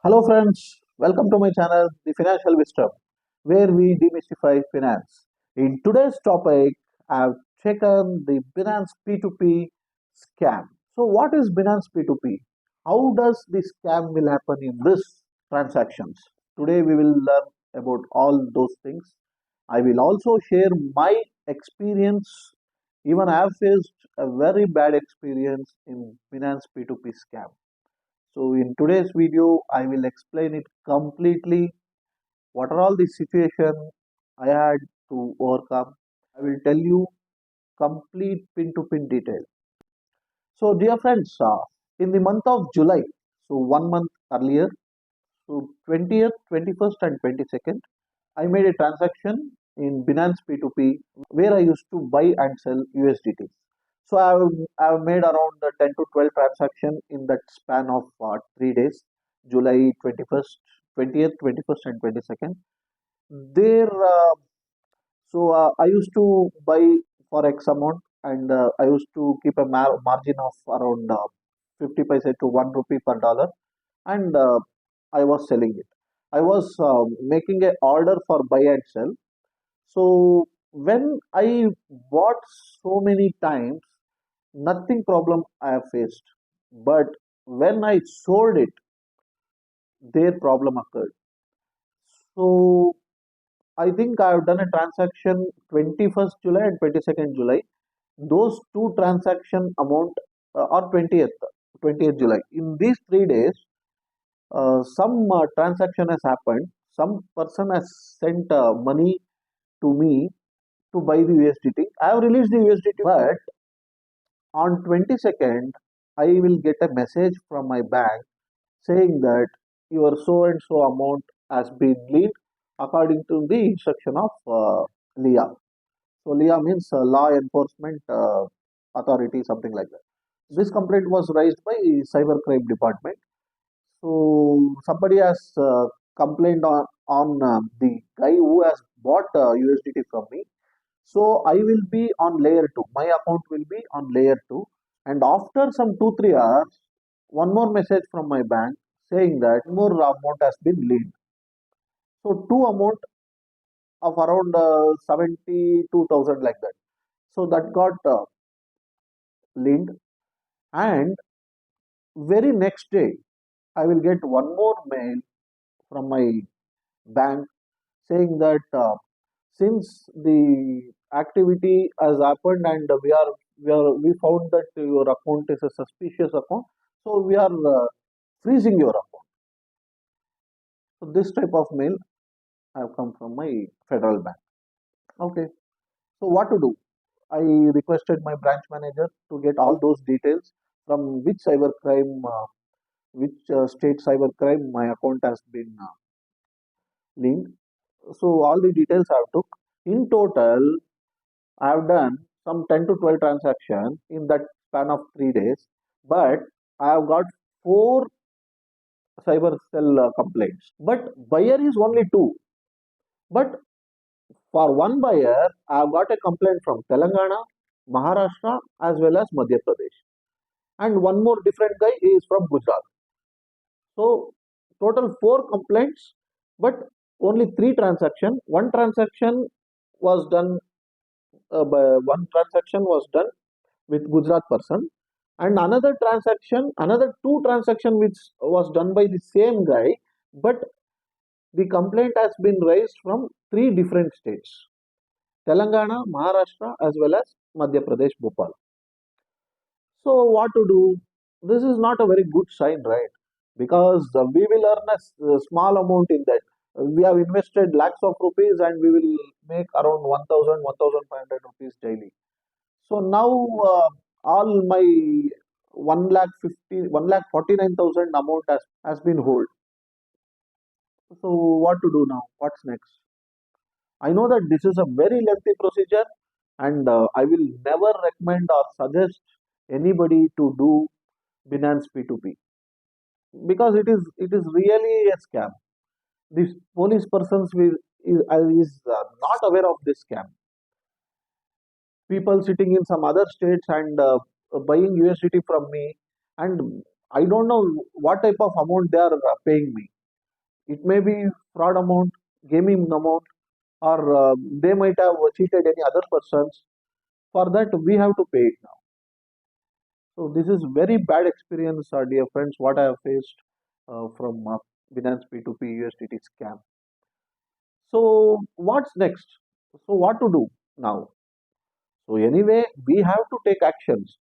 Hello friends, welcome to my channel, The Financial Wisdom, where we demystify finance. In today's topic, I've taken the Binance P2P scam. So what is Binance P2P? How does the scam will happen in this transactions? Today we will learn about all those things. I will also share my experience. Even I have faced a very bad experience in Binance P2P scam. So in today's video, I will explain it completely. What are all the situation I had to overcome? I will tell you complete pin to pin detail. So dear friends, in the month of July, so 1 month earlier, so 20th, 21st and 22nd, I made a transaction in Binance P2P where I used to buy and sell USDT. So I've made around 10 to 12 transaction in that span of 3 days, July 21st, 20th, 21st and 22nd. There, I used to buy for X amount and I used to keep a margin of around 50 paise to 1 rupee per dollar and I was selling it. I was making a order for buy and sell. So when I bought so many times, nothing problem I have faced. But when I sold it, their problem occurred. So I think I have done a transaction 21st July and 22nd July. Those two transaction amount or 20th July. In these 3 days, some transaction has happened. Some person has sent money to me to buy the USDT. I have released the USDT, but on 22nd, I will get a message from my bank saying that your so and so amount has been linked according to the instruction of LIA. So LIA means Law Enforcement Authority, something like that. This complaint was raised by Cybercrime Department. So somebody has complained on the guy who has bought USDT from me. So I will be on layer 2. My account will be on layer 2. And after some 2 3 hours, one more message from my bank saying that more amount has been linked. So two amount of around 72,000 like that. So that got linked. And very next day, I will get one more mail from my bank saying that since the activity has happened and we found that your account is a suspicious account, so we are freezing your account. So this type of mail have come from my federal bank. Okay, so what to do? I requested my branch manager to get all those details from which state cybercrime my account has been linked. So all the details I have took. In total, I have done some 10 to 12 transactions in that span of 3 days, but I have got four cyber cell complaints. But buyer is only two. But for one buyer, I have got a complaint from Telangana, Maharashtra, as well as Madhya Pradesh. And one more different guy is from Gujarat. So total four complaints, but only three transactions. One transaction was done with Gujarat person, and another two transaction which was done by the same guy, but the complaint has been raised from three different states: Telangana, Maharashtra, as well as Madhya Pradesh, Bhopal. So what to do? This is not a very good sign, right? Because we will earn a small amount in that. We have invested lakhs of rupees and we will make around 1,000, 1,500 rupees daily. So now all my 1,49,000 amount has been hold. So what to do now? What's next? I know that this is a very lengthy procedure and I will never recommend or suggest anybody to do Binance P2P because it is really a scam. This police persons is not aware of this scam. People sitting in some other states and buying USDT from me, and I don't know what type of amount they are paying me. It may be fraud amount, gaming amount, or they might have cheated any other persons. For that, we have to pay it now. So this is very bad experience, dear friends, what I have faced from Binance P2P USDT scam. So what's next? So what to do now? So anyway, we have to take actions,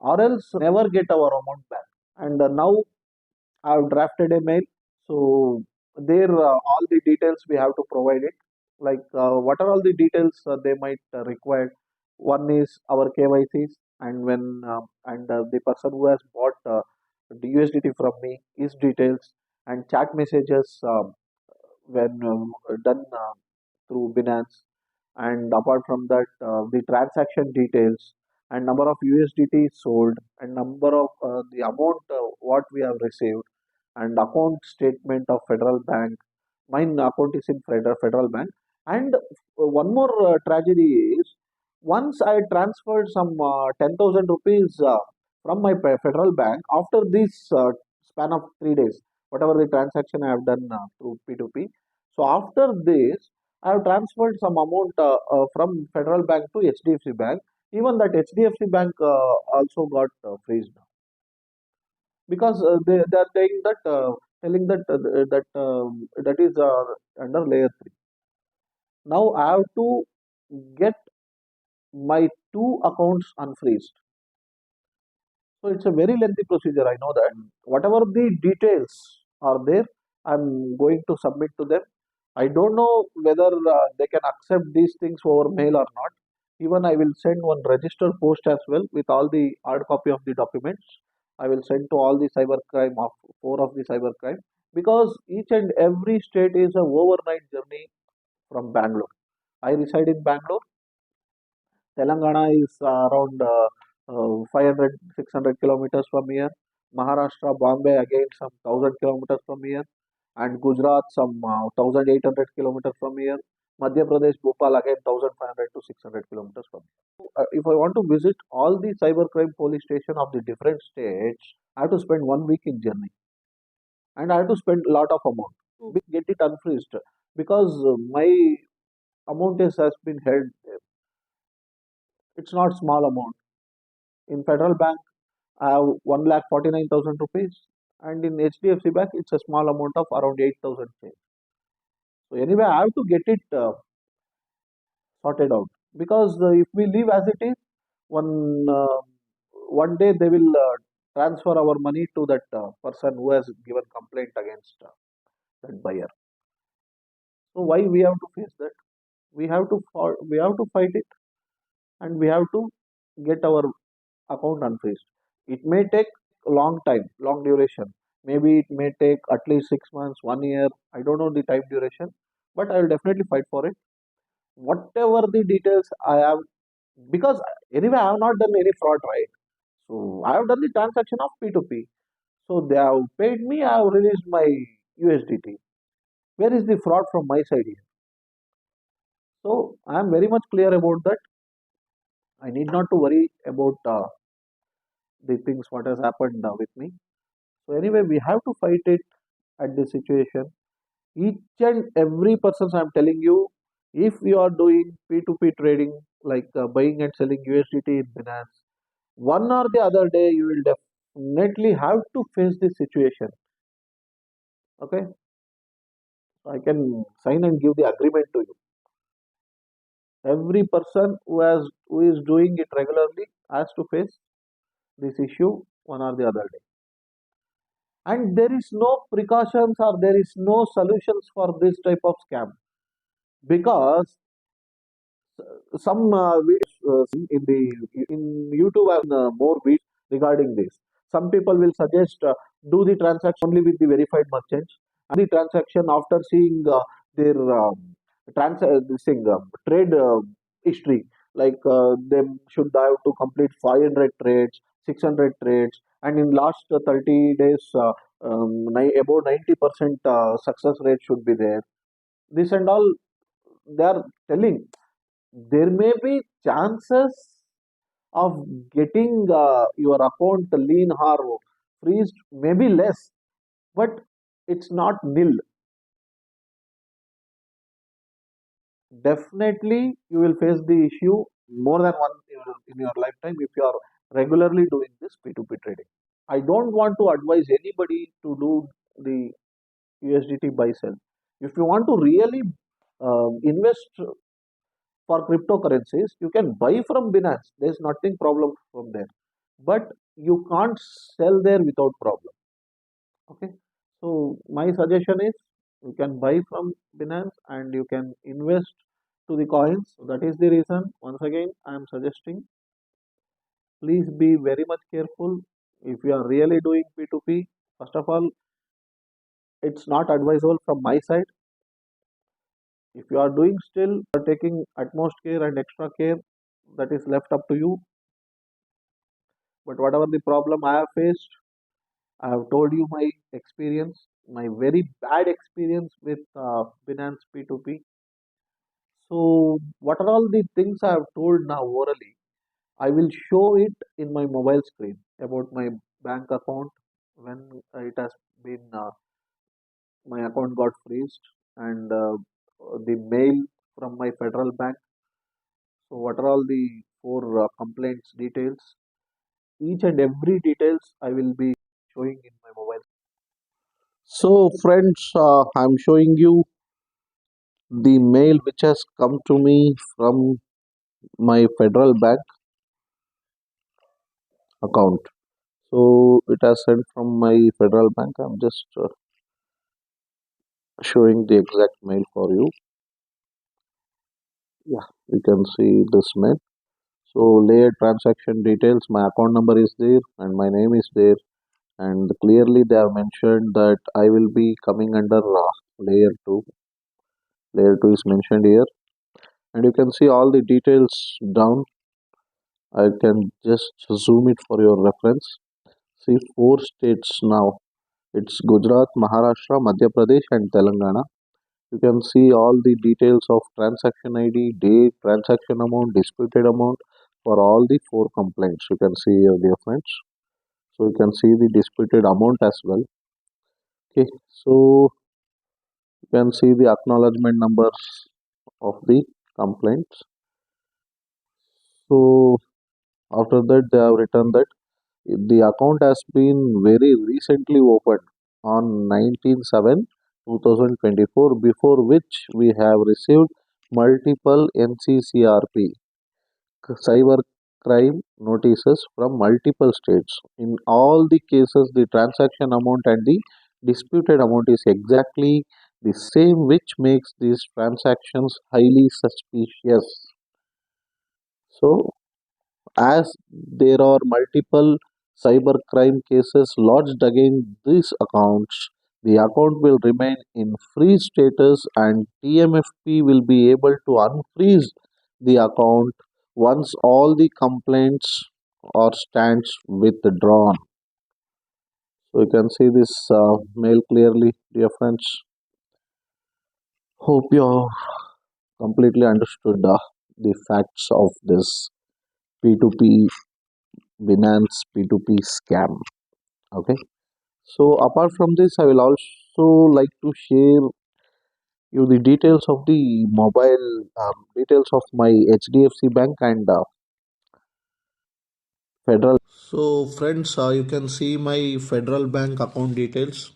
or else never get our amount back. And now I've drafted a mail. So there, all the details we have to provide it. Like what are all the details they might require? One is our KYCs, and when the person who has bought the USDT from me, his details and chat messages when done through Binance. And apart from that, the transaction details and number of USDT sold and number of the amount what we have received and account statement of Federal Bank. Mine account is in Federal Bank. And one more tragedy is once I transferred some 10,000 rupees from my Federal Bank after this span of 3 days, whatever the transaction I have done through P2P. So after this, I have transferred some amount from Federal Bank to HDFC Bank. Even that HDFC Bank also got freezed because they are saying that telling that that is under layer 3. Now I have to get my two accounts unfreezed. So it's a very lengthy procedure. I know that. Whatever the details are there, I'm going to submit to them. I don't know whether they can accept these things over mail or not. Even I will send one registered post as well with all the hard copy of the documents. I will send to all the cybercrime of four of the cybercrime because each and every state is a overnight journey from Bangalore. I reside in Bangalore. Telangana is around 500, 600 kilometers from here. Maharashtra, Bombay again some 1,000 kilometers from here. And Gujarat some 1,800 kilometers from here. Madhya Pradesh, Bhopal again 1,500 to 600 kilometers from here. If I want to visit all the cybercrime police station of the different states, I have to spend 1 week in journey. And I have to spend a lot of amount to get it unfreezed because my amount has been held. It's not small amount. In Federal Bank, I have 1,49,000 rupees, and in HDFC Bank, it's a small amount of around 8,000. So anyway, I have to get it sorted out because if we leave as it is, one one day they will transfer our money to that person who has given complaint against that buyer. So why we have to face that? We have to fight it, and we have to get our account unfreezed. It may take a long time, long duration. Maybe it may take at least 6 months, 1 year. I don't know the time duration, but I will definitely fight for it. Whatever the details I have, because anyway, I have not done any fraud, right? So I have done the transaction of P2P. So they have paid me, I have released my USDT. Where is the fraud from my side here? So I am very much clear about that. I need not to worry about the things what has happened with me. So anyway, we have to fight it at this situation. Each and every person, I'm telling you, if you are doing P2P trading, like buying and selling USDT in Binance, one or the other day you will definitely have to face this situation. Okay, so I can sign and give the agreement to you. Every person who is doing it regularly has to face this issue one or the other day. And there is no precautions or there is no solutions for this type of scam because some videos in YouTube have more videos regarding this. Some people will suggest do the transaction only with the verified merchants, and the transaction after seeing their this thing, trade history. Like they should have to complete 500 trades, 600 trades, and in last 30 days, about 90% success rate should be there. This and all they are telling there may be chances of getting your account lean or freezed maybe less, but it's not nil. definitely you will face the issue more than one in your lifetime if you are regularly doing this P2P trading. I don't want to advise anybody to do the USDT buy sell. If you want to really invest for cryptocurrencies, you can buy from Binance. There's nothing problem from there, but you can't sell there without problem. Okay, so my suggestion is you can buy from Binance and you can invest to the coins. So that is the reason. Once again, I am suggesting please be very much careful if you are really doing P2P. First of all, it's not advisable from my side. If you are doing still, you are taking utmost care and extra care, that is left up to you. But whatever the problem I have faced, I have told you my experience, my very bad experience with Binance P2P. So, what are all the things I have told now orally? I will show it in my mobile screen about my bank account when it has been my account got freezed and the mail from my federal bank. So, what are all the four complaints details? Each and every details I will be showing in my mobile. So, friends, I'm showing you the mail which has come to me from my federal bank account. So it has sent from my federal bank. I'm just showing the exact mail for you. Yeah, you can see this mail. So layer transaction details. My account number is there and my name is there. And clearly they have mentioned that I will be coming under layer two. Layer two is mentioned here, and you can see all the details down. I can just zoom it for your reference. See four states now. It's Gujarat, Maharashtra, Madhya Pradesh, and Telangana. You can see all the details of transaction ID, date, transaction amount, disputed amount for all the four complaints. You can see here, dear friends. So you can see the disputed amount as well. Okay, so you can see the acknowledgement numbers of the complaints. So after that, they have written that the account has been very recently opened on 19/7/2024, before which we have received multiple NCCRP cyber crime notices from multiple states. In all the cases, the transaction amount and the disputed amount is exactly the same, which makes these transactions highly suspicious. So, as there are multiple cybercrime cases lodged against these accounts, the account will remain in freeze status and TMFP will be able to unfreeze the account once all the complaints or stands withdrawn. So you can see this mail clearly, dear friends. Hope you have completely understood the facts of this P2P Binance P2P scam. Okay. So apart from this, I will also like to share you the details of the mobile details of my HDFC Bank and Federal. So friends, you can see my Federal Bank account details.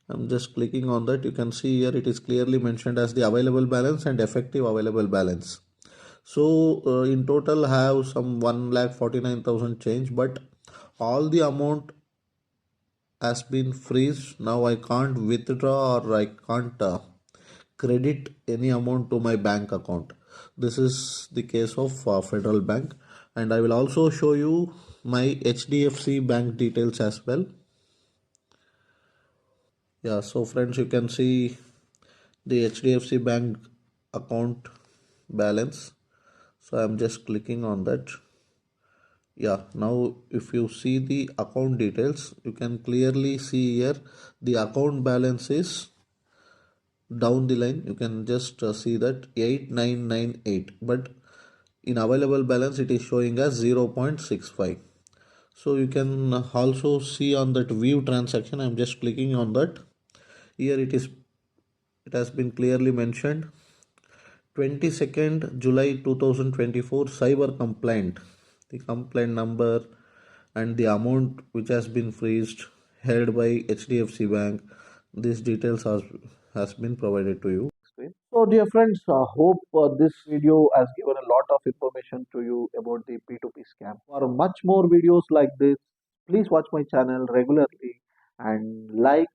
I'm just clicking on that. You can see here it is clearly mentioned as the available balance and effective available balance. So in total have some 1,49,000 change, but all the amount has been freeze. Now I can't withdraw or I can't credit any amount to my bank account. This is the case of Federal Bank, and I will also show you my HDFC Bank details as well. Yeah, so friends, you can see the HDFC Bank account balance. So I'm just clicking on that. Yeah, now if you see the account details, you can clearly see here the account balance is down the line. You can just see that 8998, but in available balance it is showing as 0.65. So you can also see on that view transaction. I'm just clicking on that. Here it has been clearly mentioned 22nd July 2024 cyber complaint. The complaint number and the amount which has been freezed held by HDFC Bank. These details has been provided to you. So, dear friends, hope this video has given a lot of information to you about the P2P scam. For much more videos like this, please watch my channel regularly and like,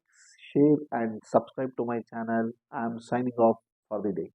share, and subscribe to my channel. I'm signing off for the day.